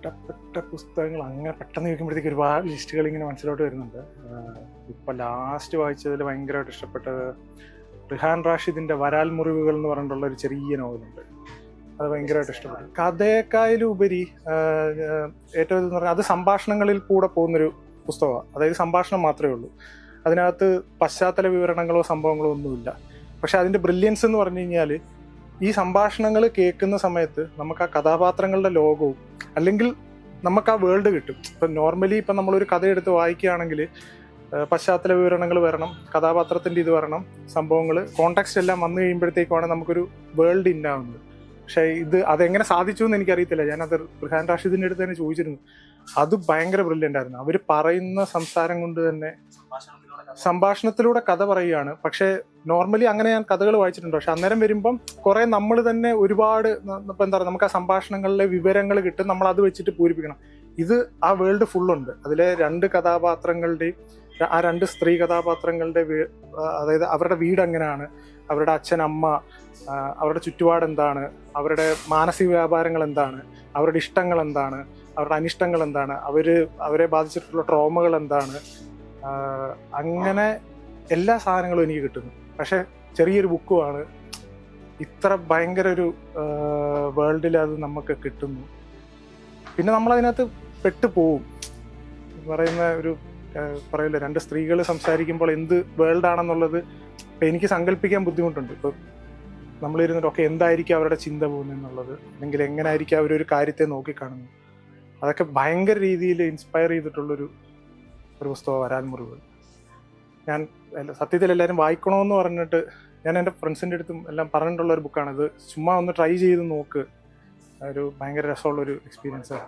ഇഷ്ടപ്പെട്ട പുസ്തകങ്ങൾ അങ്ങനെ പെട്ടെന്ന് ചോദിക്കുമ്പോഴത്തേക്ക് ഒരുപാട് ലിസ്റ്റുകൾ ഇങ്ങനെ മനസ്സിലോട്ട് വരുന്നുണ്ട്. ഇപ്പം ലാസ്റ്റ് വായിച്ചതിൽ ഭയങ്കരമായിട്ട് ഇഷ്ടപ്പെട്ടത് റിഹാൻ റാഷിദിൻ്റെ വരാൽ മുറിവുകൾ എന്ന് പറഞ്ഞിട്ടുള്ള ഒരു ചെറിയ നോവലുണ്ട്. അത് ഭയങ്കരമായിട്ട് ഇഷ്ടപ്പെട്ടു. കഥയേക്കാളുപരി ഏറ്റവും എന്ന് പറഞ്ഞാൽ അത് സംഭാഷണങ്ങളിൽ കൂടെ പോകുന്നൊരു പുസ്തകമാണ്. അതായത് സംഭാഷണം മാത്രമേ ഉള്ളൂ, അതിനകത്ത് പശ്ചാത്തല വിവരണങ്ങളോ സംഭവങ്ങളോ ഒന്നുമില്ല. പക്ഷെ അതിൻ്റെ ബ്രില്യൻസ് എന്ന് പറഞ്ഞു കഴിഞ്ഞാൽ ഈ സംഭാഷണങ്ങൾ കേൾക്കുന്ന സമയത്ത് നമുക്ക് ആ കഥാപാത്രങ്ങളുടെ ലോകവും അല്ലെങ്കിൽ നമുക്ക് ആ വേൾഡ് കിട്ടും. ഇപ്പം നോർമലി ഇപ്പം നമ്മളൊരു കഥയെടുത്ത് വായിക്കുകയാണെങ്കിൽ പശ്ചാത്തല വിവരണങ്ങൾ വരണം, കഥാപാത്രത്തിൻ്റെ ഇത് വരണം, സംഭവങ്ങൾ കോണ്ടെക്സ്റ്റ് എല്ലാം വന്നു കഴിയുമ്പോഴത്തേക്കുമാണ് നമുക്കൊരു വേൾഡ് ഇന്നാവുന്നത്. പക്ഷേ അതെങ്ങനെ സാധിച്ചു എന്ന് എനിക്കറിയത്തില്ല. ഞാനത് റിഹാൻ റാഷിദിൻ്റെ അടുത്ത് തന്നെ ചോദിച്ചിരുന്നു. അത് ഭയങ്കര ബ്രില്യൻ്റ് ആയിരുന്നു. അവർ പറയുന്ന സംസാരം കൊണ്ട് തന്നെ സംഭാഷണത്തിലൂടെ കഥ പറയുകയാണ്. പക്ഷേ നോർമലി അങ്ങനെ ഞാൻ കഥകൾ വായിച്ചിട്ടുണ്ട്. പക്ഷെ അന്നേരം വരുമ്പം കുറേ നമ്മൾ തന്നെ ഒരുപാട് ഇപ്പം എന്താ പറയുക, നമുക്ക് ആ സംഭാഷണങ്ങളിലെ വിവരങ്ങൾ കിട്ടും, നമ്മൾ അത് വെച്ചിട്ട് പൂരിപ്പിക്കണം. ഇത് ആ വേൾഡ് ഫുള്ളുണ്ട്. അതിലെ രണ്ട് കഥാപാത്രങ്ങളുടെയും ആ രണ്ട് സ്ത്രീ കഥാപാത്രങ്ങളുടെ അതായത് അവരുടെ വീട് എങ്ങനെയാണ്, അവരുടെ അച്ഛൻ അമ്മ, അവരുടെ ചുറ്റുപാട് എന്താണ്, അവരുടെ മാനസിക വ്യാപാരങ്ങൾ എന്താണ്, അവരുടെ ഇഷ്ടങ്ങൾ എന്താണ്, അവരുടെ അനിഷ്ടങ്ങൾ എന്താണ്, അവരെ ബാധിച്ചിട്ടുള്ള ട്രോമകൾ എന്താണ്, അങ്ങനെ എല്ലാ സാധനങ്ങളും എനിക്ക് കിട്ടുന്നു. പക്ഷെ ചെറിയൊരു ബുക്കുമാണ്, ഇത്ര ഭയങ്കര ഒരു വേൾഡിൽ അത് നമുക്ക് കിട്ടുന്നു. പിന്നെ നമ്മളതിനകത്ത് പെട്ടുപോവും. പറയുന്ന ഒരു പറയില്ല, രണ്ട് സ്ത്രീകൾ സംസാരിക്കുമ്പോൾ എന്ത് വേൾഡാണെന്നുള്ളത് ഇപ്പം എനിക്ക് സങ്കല്പിക്കാൻ ബുദ്ധിമുട്ടുണ്ട്. ഇപ്പം നമ്മളിരുന്നിട്ടൊക്കെ എന്തായിരിക്കും അവരുടെ ചിന്ത പോകുന്നതെന്നുള്ളത്, അല്ലെങ്കിൽ എങ്ങനെ ആയിരിക്കും അവരൊരു കാര്യത്തെ നോക്കിക്കാണുന്നത്, അതൊക്കെ ഭയങ്കര രീതിയിൽ ഇൻസ്പയർ ചെയ്തിട്ടുള്ളൊരു പുസ്തകം വരാൽ മുറിവുകൾ. ഞാൻ സത്യത്തിൽ എല്ലാവരും വായിക്കണമെന്ന് പറഞ്ഞിട്ട് ഞാൻ എൻ്റെ ഫ്രണ്ട്സിൻ്റെ അടുത്തും എല്ലാം പറഞ്ഞിട്ടുള്ളൊരു ബുക്കാണിത്. ചുമ്മാ ഒന്ന് ട്രൈ ചെയ്ത് നോക്ക്, ഒരു ഭയങ്കര രസമുള്ളൊരു എക്സ്പീരിയൻസാണ്.